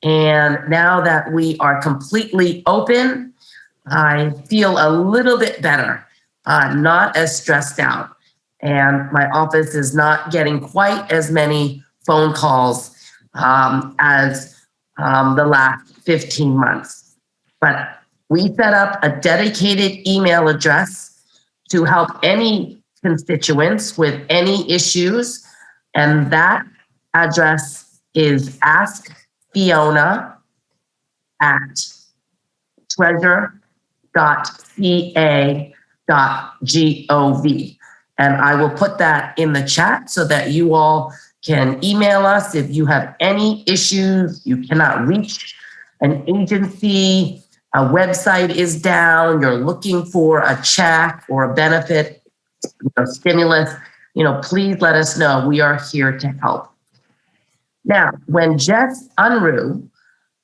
And now that we are completely open, I feel a little bit better, not as stressed out. And my office is not getting quite as many phone calls as the last 15 months. But we set up a dedicated email address to help any constituents with any issues. And that address is askfiona@treasure.ca.gov. And I will put that in the chat so that you all can email us if you have any issues, you cannot reach an agency, a website is down, you're looking for a check or a benefit, stimulus, please let us know. We are here to help. Now, when Jess Unruh,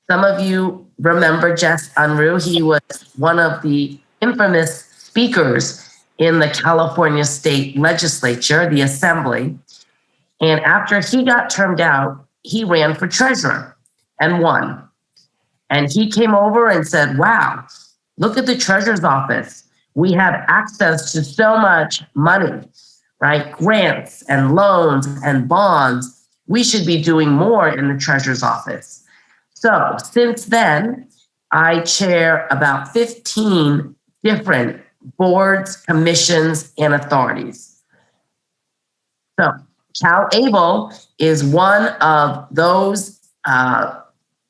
some of you remember Jess Unruh, he was one of the infamous speakers in the California State Legislature, the Assembly. And after he got termed out, he ran for treasurer and won. And he came over and said, wow, look at the treasurer's office. We have access to so much money, right? Grants and loans and bonds. We should be doing more in the treasurer's office. So since then, I chair about 15 different boards, commissions, and authorities. So CalAble is one of those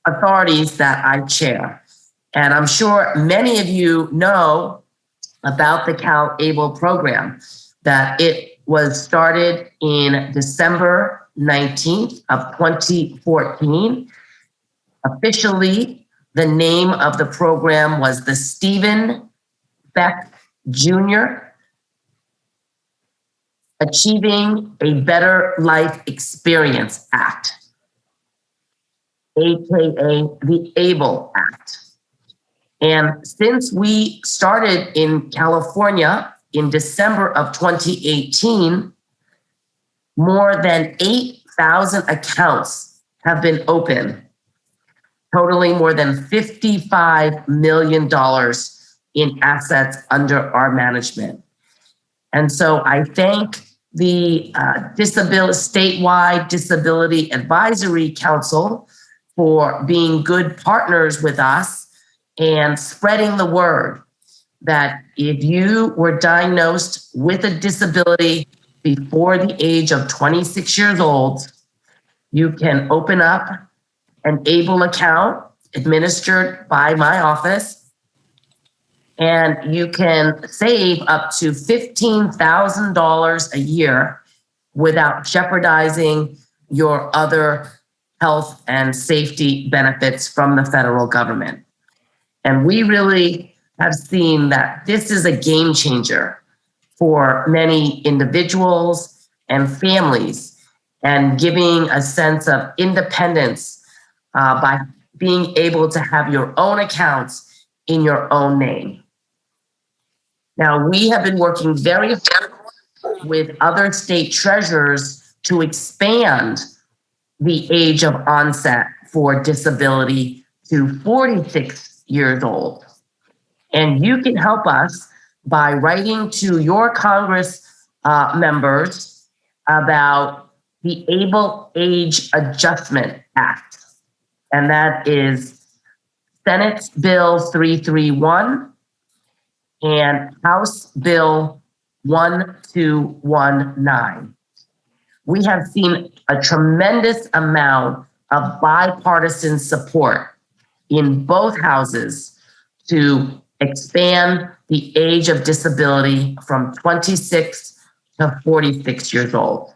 authorities that I chair. And I'm sure many of you know about the CalAble program, that it was started in December 19th of 2014. Officially, the name of the program was the Stephen Beck Jr. Achieving a Better Life Experience Act, AKA the ABLE Act. And since we started in California in December of 2018, more than 8,000 accounts have been opened, totaling more than $55 million in assets under our management. And so I thank the Statewide Disability Advisory Council for being good partners with us and spreading the word that if you were diagnosed with a disability before the age of 26 years old, you can open up an ABLE account administered by my office, and you can save up to $15,000 a year without jeopardizing your other health and safety benefits from the federal government. And we really have seen that this is a game changer for many individuals and families, and giving a sense of independence by being able to have your own accounts in your own name. Now, we have been working very hard with other state treasurers to expand the age of onset for disability to 46 years old. And you can help us by writing to your Congress members about the Able Age Adjustment Act. And that is Senate Bill 331 and House Bill 1219. We have seen a tremendous amount of bipartisan support in both houses to expand the age of disability from 26 to 46 years old.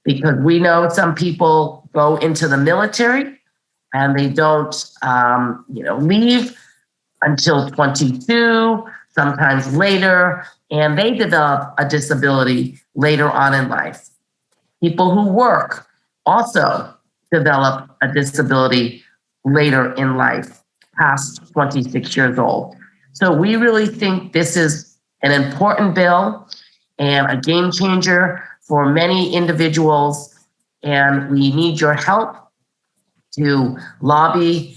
Because we know some people go into the military and they don't leave until 22, sometimes later, and they develop a disability later on in life. People who work also develop a disability later in life, past 26 years old. So we really think this is an important bill and a game changer for many individuals, and we need your help to lobby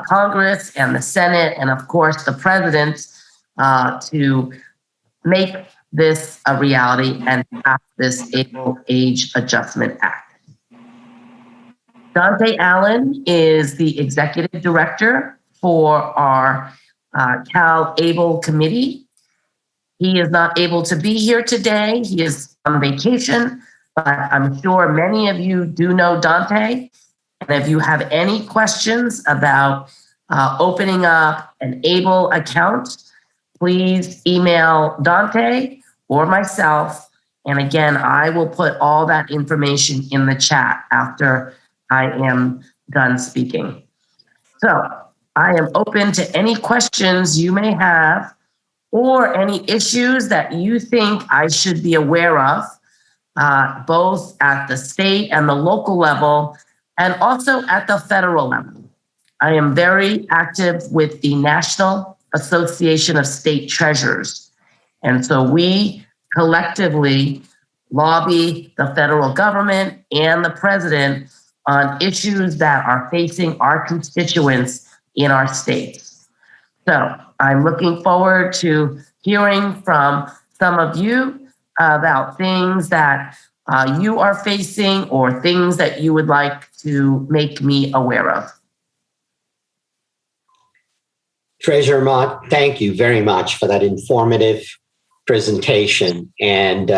Congress and the Senate, and of course the President, to make this a reality and pass this Able Age Adjustment Act. Dante Allen is the executive director for our Cal Able Committee. He is not able to be here today. He is on vacation, but I'm sure many of you do know Dante. And if you have any questions about opening up an Able account, please email Dante or myself. And again, I will put all that information in the chat after I am done speaking. So I am open to any questions you may have or any issues that you think I should be aware of, both at the state and the local level, and also at the federal level. I am very active with the National Association of State Treasurers. And so we collectively lobby the federal government and the president on issues that are facing our constituents in our states. So I'm looking forward to hearing from some of you about things that you are facing or things that you would like to make me aware of. Treasurer Ma, thank you very much for that informative presentation. And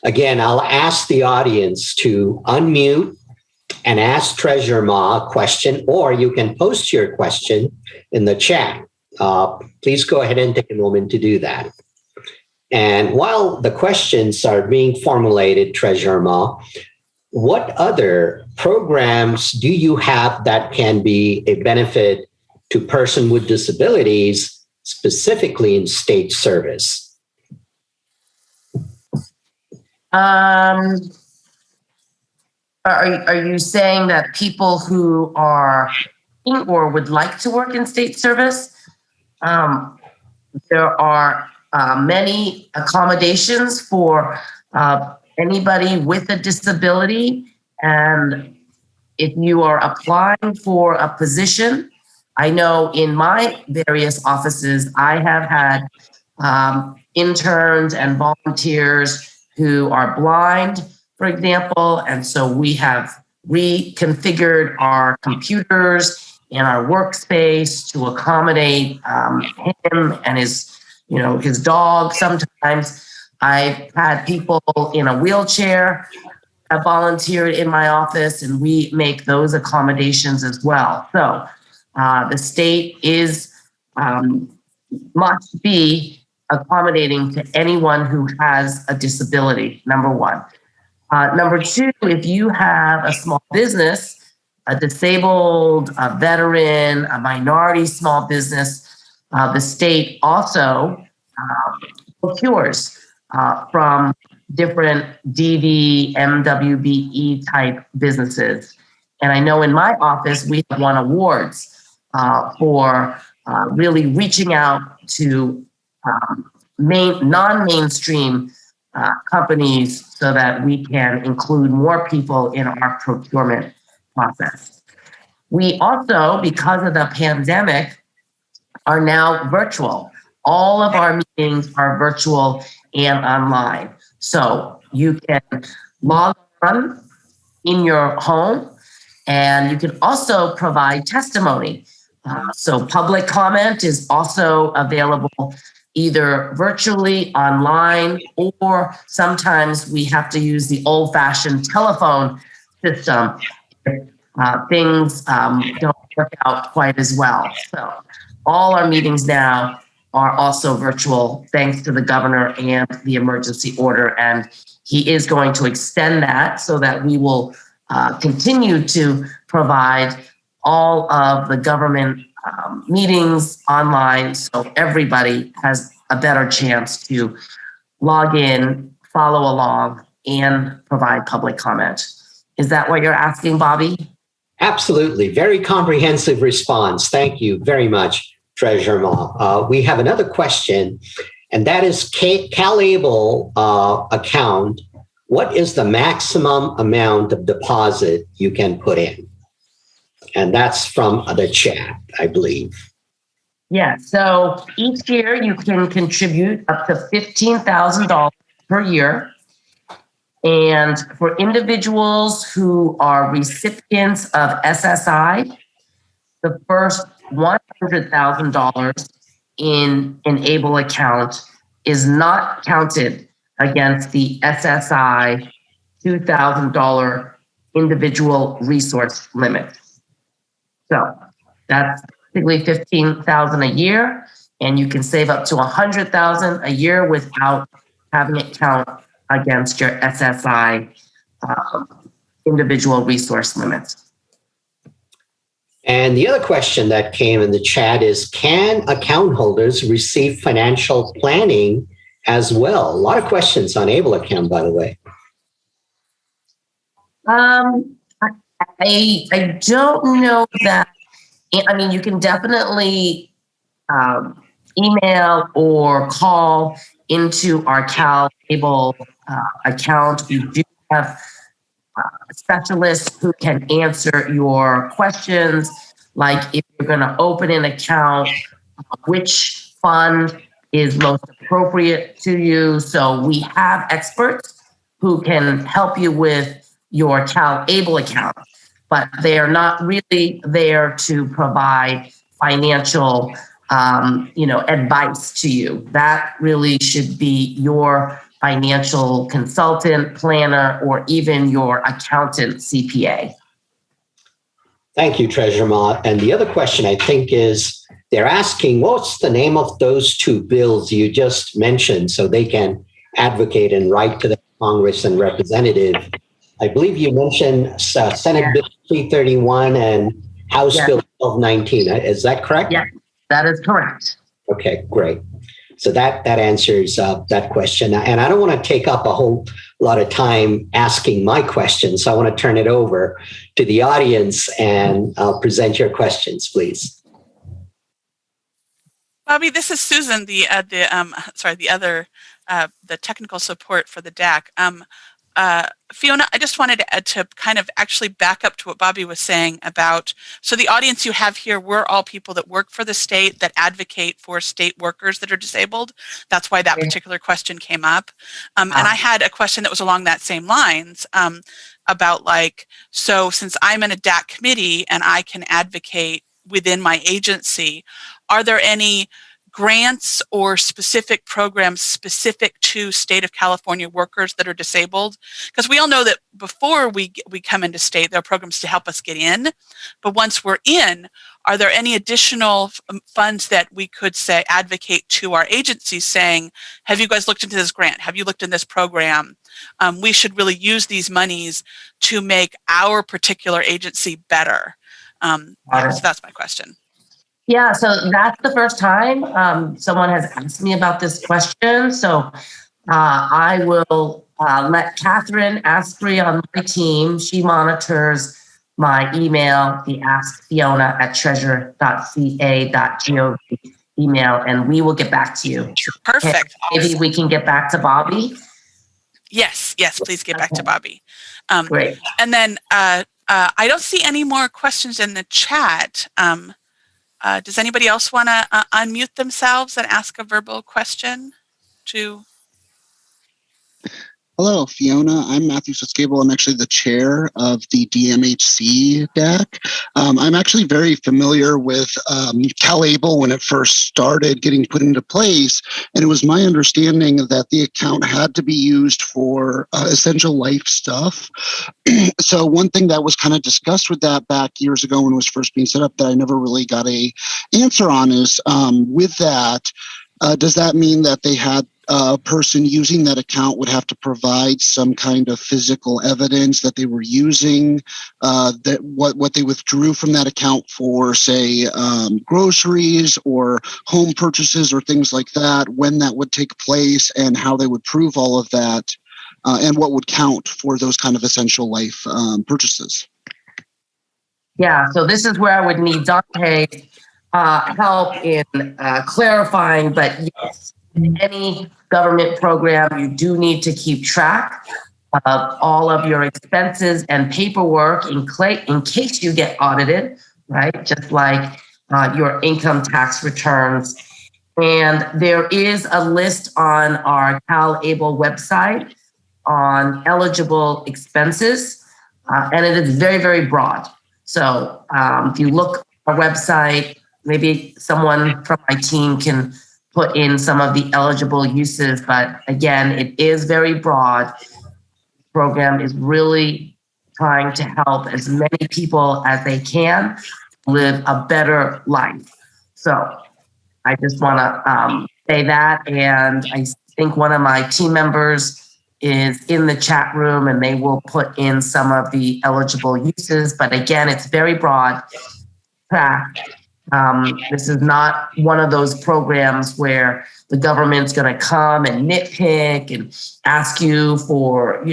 again, I'll ask the audience to unmute and ask Treasurer Ma a question, or you can post your question in the chat. Please go ahead and take a moment to do that. And while the questions are being formulated, Treasurer Ma, what other programs do you have that can be a benefit to persons with disabilities, specifically in state service? Are you saying that people who are or would like to work in state service? There are many accommodations for anybody with a disability. And if you are applying for a position, I know in my various offices, I have had interns and volunteers who are blind, for example. And so we have reconfigured our computers and our workspace to accommodate him and his dog. Sometimes I've had people in a wheelchair have volunteered in my office, and we make those accommodations as well. So the state must be accommodating to anyone who has a disability, number one. Number two, if you have a small business, a disabled, a veteran, a minority small business, the state also procures from different DV, MWBE type businesses. And I know in my office, we have won awards for really reaching out to non-mainstream companies so that we can include more people in our procurement process. We also, because of the pandemic, are now virtual. All of our meetings are virtual and online. So you can log on in your home, and you can also provide testimony. So public comment is also available either virtually, online, or sometimes we have to use the old-fashioned telephone system. Things don't work out quite as well. So all our meetings now are also virtual, thanks to the governor and the emergency order. And he is going to extend that so that we will continue to provide all of the government meetings online, so everybody has a better chance to log in, follow along, and provide public comment. Is that what you're asking, Bobby? Absolutely. Very comprehensive response. Thank you very much, Treasurer Ma. We have another question, and that is CalAble account. What is the maximum amount of deposit you can put in? And that's from the chat, I believe. Yeah, so each year you can contribute up to $15,000 per year. And for individuals who are recipients of SSI, the first $100,000 in an ABLE account is not counted against the SSI $2,000 individual resource limit. So that's basically $15,000 a year, and you can save up to $100,000 a year without having it count against your SSI individual resource limits. And the other question that came in the chat is, can account holders receive financial planning as well? A lot of questions on ABLE account, by the way. I don't know that. I mean, you can definitely email or call into our ABLE account. We do have specialists who can answer your questions, like if you're going to open an account, which fund is most appropriate to you. So we have experts who can help you with your ABLE account, but they are not really there to provide financial advice to you. That really should be your financial consultant, planner, or even your accountant CPA. Thank you, Treasurer Ma. And the other question, I think, is they're asking, what's the name of those two bills you just mentioned so they can advocate and write to the Congress and representative? I believe you mentioned Senate Bill 331 and House Bill 1219. Is that correct? Yeah, that is correct. Okay, great. So that answers that question. And I don't want to take up a whole lot of time asking my questions. So I want to turn it over to the audience and present your questions, please. Bobby, this is Susan, the technical support for the DAC. Fiona, I just wanted to kind of actually back up to what Bobby was saying about, so the audience you have here, we're all people that work for the state that advocate for state workers that are disabled. That's why that particular question came up. And I had a question that was along that same lines about so since I'm in a DAC committee and I can advocate within my agency, are there any grants or specific programs specific to state of California workers that are disabled? Because we all know that before we come into state, there are programs to help us get in. But once we're in, are there any additional funds that we could say advocate to our agencies saying, have you guys looked into this grant? Have you looked in this program? We should really use these monies to make our particular agency better. So that's my question. Yeah, so that's the first time someone has asked me about this question. So I will let Catherine Asprey on my team. She monitors my email, the askfiona@treasure.ca.gov email, and we will get back to you. Perfect. Okay, maybe we can get back to Bobby. Yes, please get back to Bobby. Great. And then I don't see any more questions in the chat. Does anybody else want to unmute themselves and ask a verbal question to? Hello, Fiona. I'm Matthew Sutscable. I'm actually the chair of the DMHC DAC. I'm actually very familiar with CalAble when it first started getting put into place, and it was my understanding that the account had to be used for essential life stuff. So one thing that was kind of discussed with that back years ago when it was first being set up that I never really got a answer on is with that, does that mean that they had a person using that account would have to provide some kind of physical evidence that they were using that what they withdrew from that account for, say, groceries or home purchases or things like that, when that would take place and how they would prove all of that, and what would count for those kind of essential life purchases? Yeah, so this is where I would need Dante's help in clarifying, but yes, in any government program, you do need to keep track of all of your expenses and paperwork in case you get audited, right? Just like your income tax returns. And there is a list on our CalAble website on eligible expenses, and it is very, very broad. So if you look at our website, maybe someone from my team can put in some of the eligible uses, but again, it is very broad. Program is really trying to help as many people as they can live a better life. So I just want to say that. And I think one of my team members is in the chat room and they will put in some of the eligible uses. But again, it's very broad. This is not one of those programs where the government's going to come and nitpick and ask you for,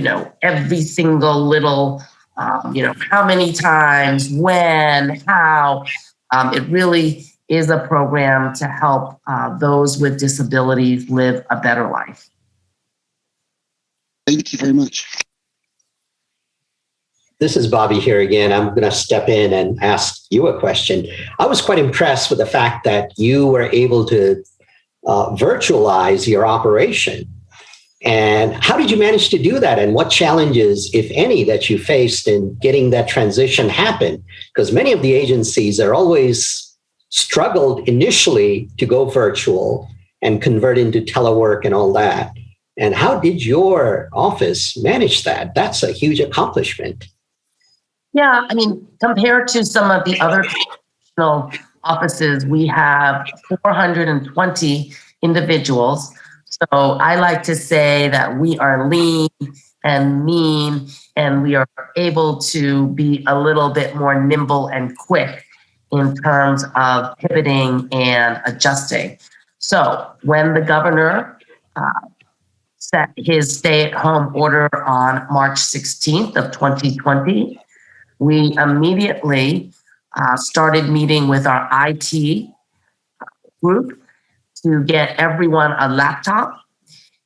every single little, how many times, when, how. It really is a program to help those with disabilities live a better life. Thank you very much. This is Bobby here again. I'm going to step in and ask you a question. I was quite impressed with the fact that you were able to virtualize your operation. And how did you manage to do that? And what challenges, if any, that you faced in getting that transition happen? Because many of the agencies are always struggled initially to go virtual and convert into telework and all that. And how did your office manage that? That's a huge accomplishment. Yeah, I mean, compared to some of the other traditional offices, we have 420 individuals. So I like to say that we are lean and mean, and we are able to be a little bit more nimble and quick in terms of pivoting and adjusting. So when the governor set his stay-at-home order on March 16th of 2020, we immediately started meeting with our IT group to get everyone a laptop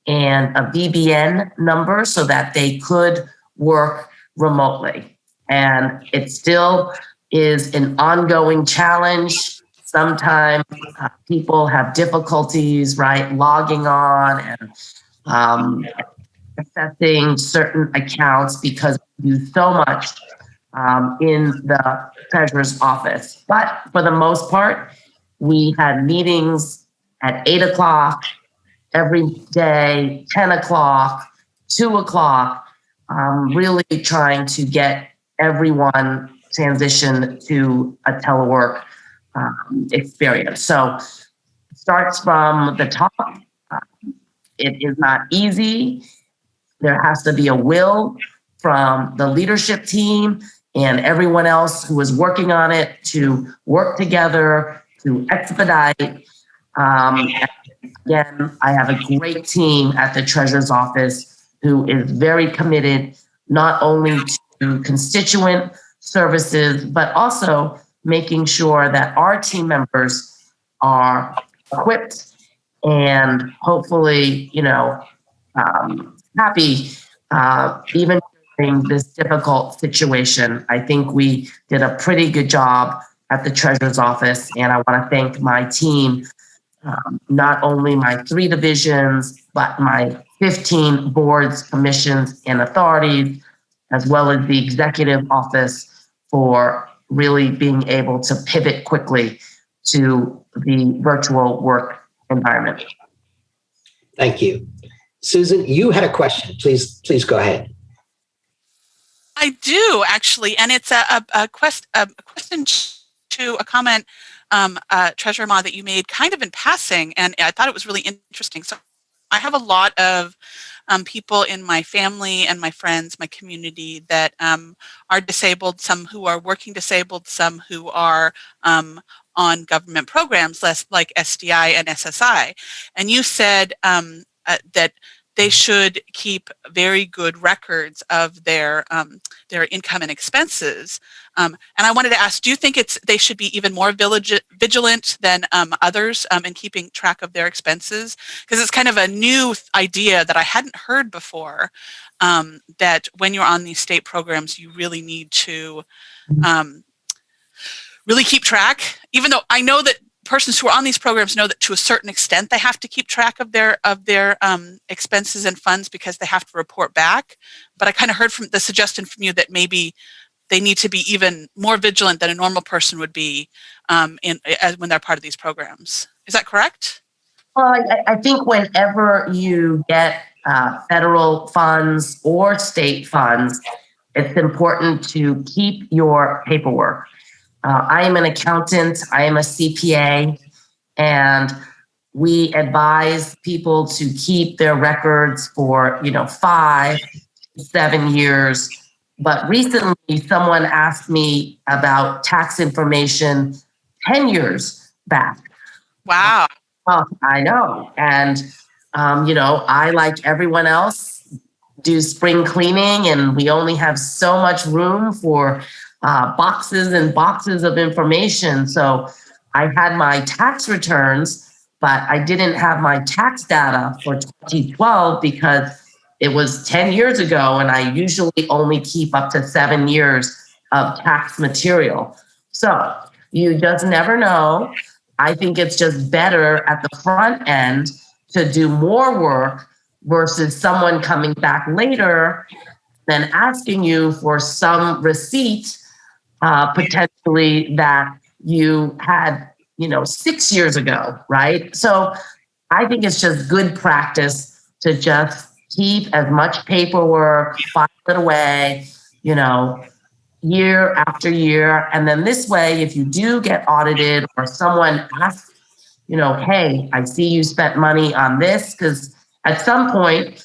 and a VPN number so that they could work remotely. And it still is an ongoing challenge. Sometimes people have difficulties, right, logging on and accessing certain accounts because we do so much in the treasurer's office. But for the most part, we had meetings at 8 o'clock every day, 10 o'clock, 2 o'clock, really trying to get everyone transitioned to a telework experience. So it starts from the top. It is not easy. There has to be a will from the leadership team and everyone else who is working on it to work together to expedite. Again, I have a great team at the Treasurer's Office who is very committed not only to constituent services, but also making sure that our team members are equipped and hopefully, happy even during this difficult situation. I think we did a pretty good job at the Treasurer's Office, and I want to thank my team, not only my 3 divisions, but my 15 boards, commissions, and authorities, as well as the executive office for really being able to pivot quickly to the virtual work environment. Thank you. Susan, you had a question. Please go ahead. I do actually, and it's a question to a comment, Treasurer Ma, that you made kind of in passing, and I thought it was really interesting. So I have a lot of people in my family and my friends, my community that are disabled, some who are working disabled, some who are on government programs, less like SDI and SSI. And you said that they should keep very good records of their income and expenses. And I wanted to ask, do you think they should be even more vigilant than others in keeping track of their expenses? Because it's kind of a new idea that I hadn't heard before, that when you're on these state programs, you really need to really keep track, even though I know that persons who are on these programs know that to a certain extent they have to keep track of their expenses and funds because they have to report back. But I kind of heard from the suggestion from you that maybe they need to be even more vigilant than a normal person would be when they're part of these programs. Is that correct? Well, I think whenever you get federal funds or state funds, it's important to keep your paperwork. I am an accountant, I am a CPA, and we advise people to keep their records for, 5, 7 years. But recently, someone asked me about tax information 10 years back. Wow. Well, I know. And, I, like everyone else, do spring cleaning, and we only have so much room for boxes and boxes of information. So I had my tax returns, but I didn't have my tax data for 2012 because it was 10 years ago, and I usually only keep up to 7 years of tax material. So you just never know. I think it's just better at the front end to do more work versus someone coming back later and asking you for some receipt, potentially that you had, 6 years ago, right? So I think it's just good practice to just keep as much paperwork, file it away, year after year. And then this way, if you do get audited or someone asks, hey, I see you spent money on this, because at some point,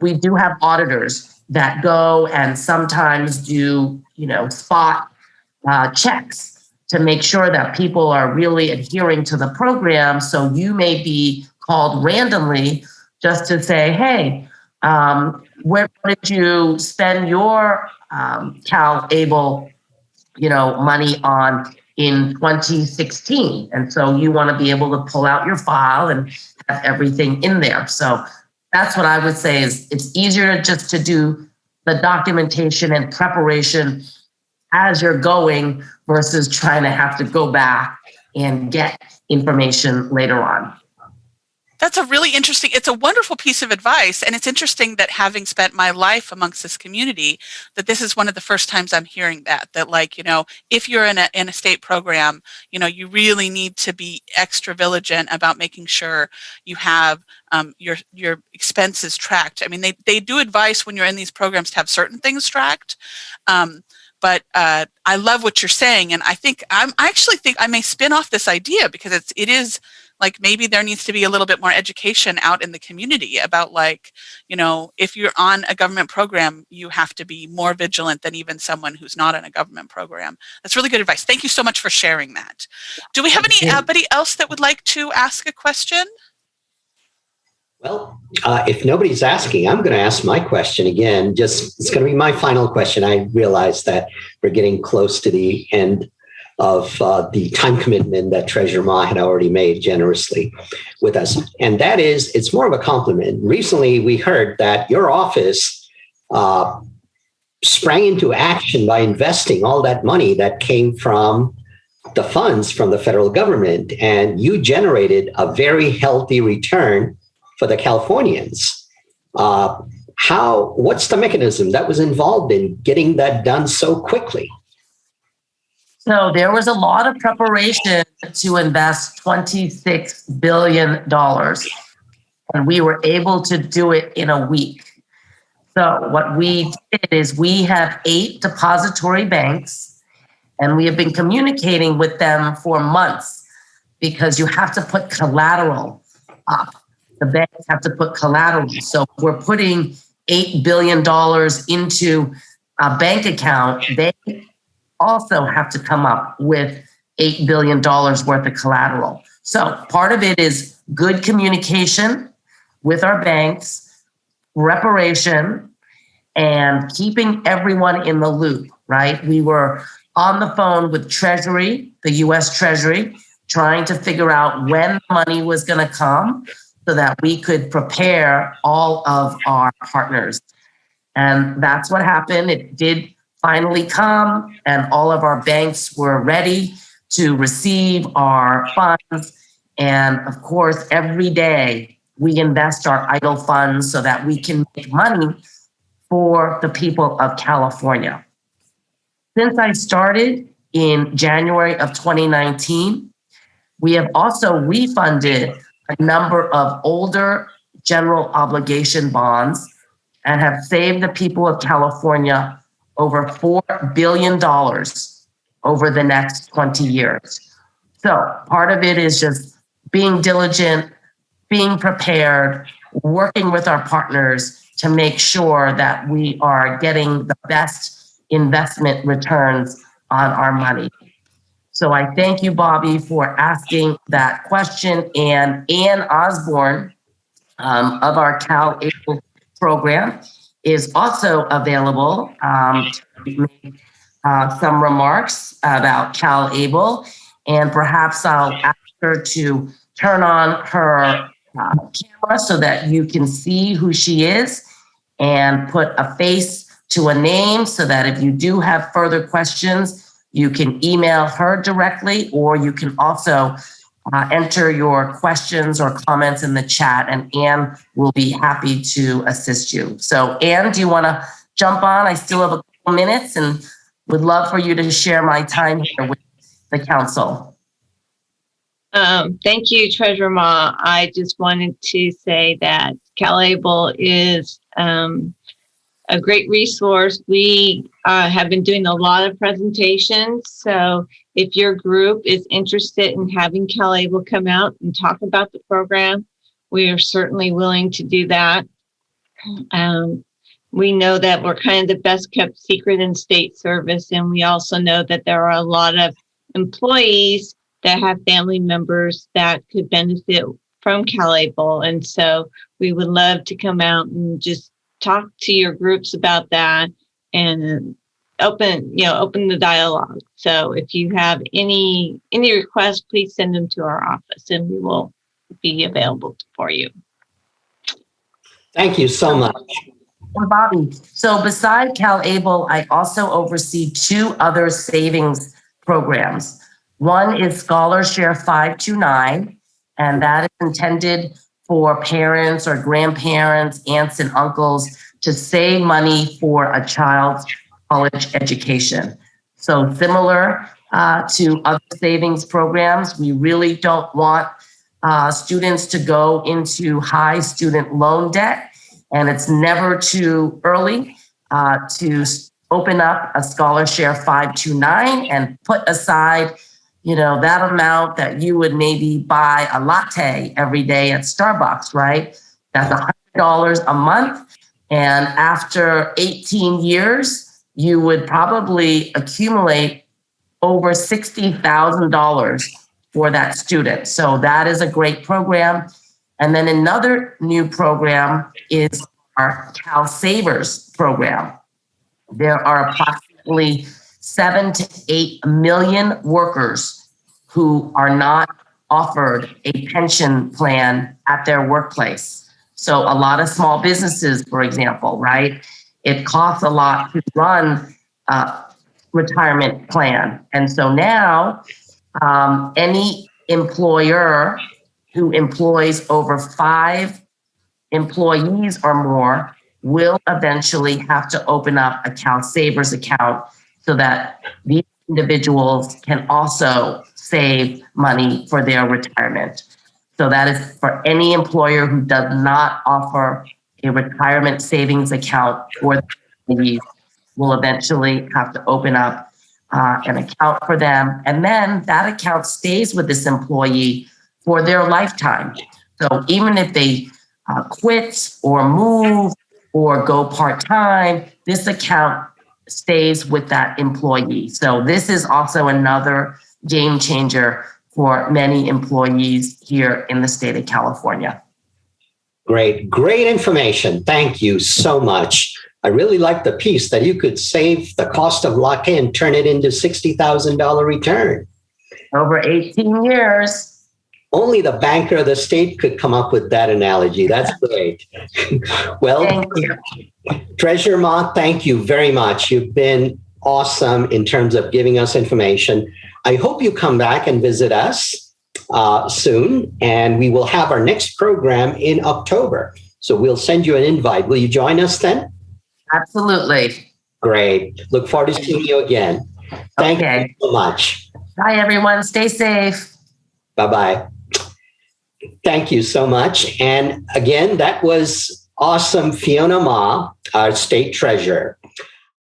we do have auditors that go and sometimes do, spot checks to make sure that people are really adhering to the program. So you may be called randomly just to say, hey, where did you spend your Cal Able, money on in 2016? And so you want to be able to pull out your file and have everything in there. So that's what I would say is it's easier just to do the documentation and preparation as you're going versus trying to have to go back and get information later on. That's it's a wonderful piece of advice. And it's interesting that, having spent my life amongst this community, that this is one of the first times I'm hearing that if you're in a state program, you really need to be extra vigilant about making sure you have your expenses tracked. I mean, they do advise when you're in these programs to have certain things tracked. But I love what you're saying. And I actually think I may spin off this idea, because it is like, maybe there needs to be a little bit more education out in the community about, if you're on a government program, you have to be more vigilant than even someone who's not in a government program. That's really good advice. Thank you so much for sharing that. Do we have anybody else that would like to ask a question? Well, if nobody's asking, I'm going to ask my question again. It's going to be my final question. I realize that we're getting close to the end of the time commitment that Treasurer Ma had already made generously with us. And that is, it's more of a compliment. Recently, we heard that your office sprang into action by investing all that money that came from the funds from the federal government, and you generated a very healthy return for the Californians. What's the mechanism that was involved in getting that done so quickly? So there was a lot of preparation to invest $26 billion, and we were able to do it in a week. So what we did is we have 8 depository banks, and we have been communicating with them for months, because you have to put collateral up. The banks have to put collateral. So we're putting $8 billion into a bank account. They also have to come up with $8 billion worth of collateral. So part of it is good communication with our banks, reparation, and keeping everyone in the loop. right? We were on the phone with Treasury, the US Treasury, trying to figure out when money was going to come so that we could prepare all of our partners. And that's what happened. It did finally come, and all of our banks were ready to receive our funds. And of course, every day we invest our idle funds so that we can make money for the people of California. Since I started in January of 2019, we have also refunded a number of older general obligation bonds and have saved the people of California over $4 billion over the next 20 years. So part of it is just being diligent, being prepared, working with our partners to make sure that we are getting the best investment returns on our money. So I thank you, Bobby, for asking that question. And Ann Osborne of our Cal Able program is also available to make some remarks about Cal Able. And perhaps I'll ask her to turn on her camera so that you can see who she is and put a face to a name so that if you do have further questions, you can email her directly, or you can also enter your questions or comments in the chat, and Ann will be happy to assist you. So Ann, do you want to jump on? I still have a couple minutes and would love for you to share my time here with the council. Thank you, Treasurer Ma. I just wanted to say that CalAble is a great resource. We have been doing a lot of presentations. So if your group is interested in having CalAble come out and talk about the program, we are certainly willing to do that. We know that we're kind of the best kept secret in state service. And we also know that there are a lot of employees that have family members that could benefit from CalAble. And so we would love to come out and just talk to your groups about that and open the dialogue. So if you have any requests, please send them to our office and we will be available for you. Thank you so much. Bobby, so beside CalAble, I also oversee two other savings programs. One is Scholar Share 529, and that is intended for parents or grandparents, aunts and uncles to save money for a child's college education. So similar to other savings programs, we really don't want students to go into high student loan debt, and it's never too early to open up a Scholar Share 529 and put aside that amount that you would maybe buy a latte every day at Starbucks, right? That's $100 a month. And after 18 years, you would probably accumulate over $60,000 for that student. So that is a great program. And then another new program is our Cal Savers program. There are approximately 7 to 8 million workers who are not offered a pension plan at their workplace. So a lot of small businesses, for example, right? It costs a lot to run a retirement plan. And so now any employer who employs over 5 employees or more will eventually have to open up a Cal Savers account so that these individuals can also save money for their retirement. So that is for any employer who does not offer a retirement savings account for their employees will eventually have to open up an account for them. And then that account stays with this employee for their lifetime. So even if they quit or move or go part-time, this account stays with that employee. So this is also another game changer for many employees here in the state of California. Great information. Thank you so much. I really like the piece that you could save the cost of lock-in, turn it into $60,000 return. Over 18 years. Only the banker of the state could come up with that analogy. That's great. Well, Thank you. Treasurer Ma, thank you very much. You've been awesome in terms of giving us information. I hope you come back and visit us soon, and we will have our next program in October. So we'll send you an invite. Will you join us then? Absolutely. Great. Look forward to seeing you again. Thank you so much. Bye, everyone. Stay safe. Bye-bye. Thank you so much. And again, that was awesome Fiona Ma, our state treasurer.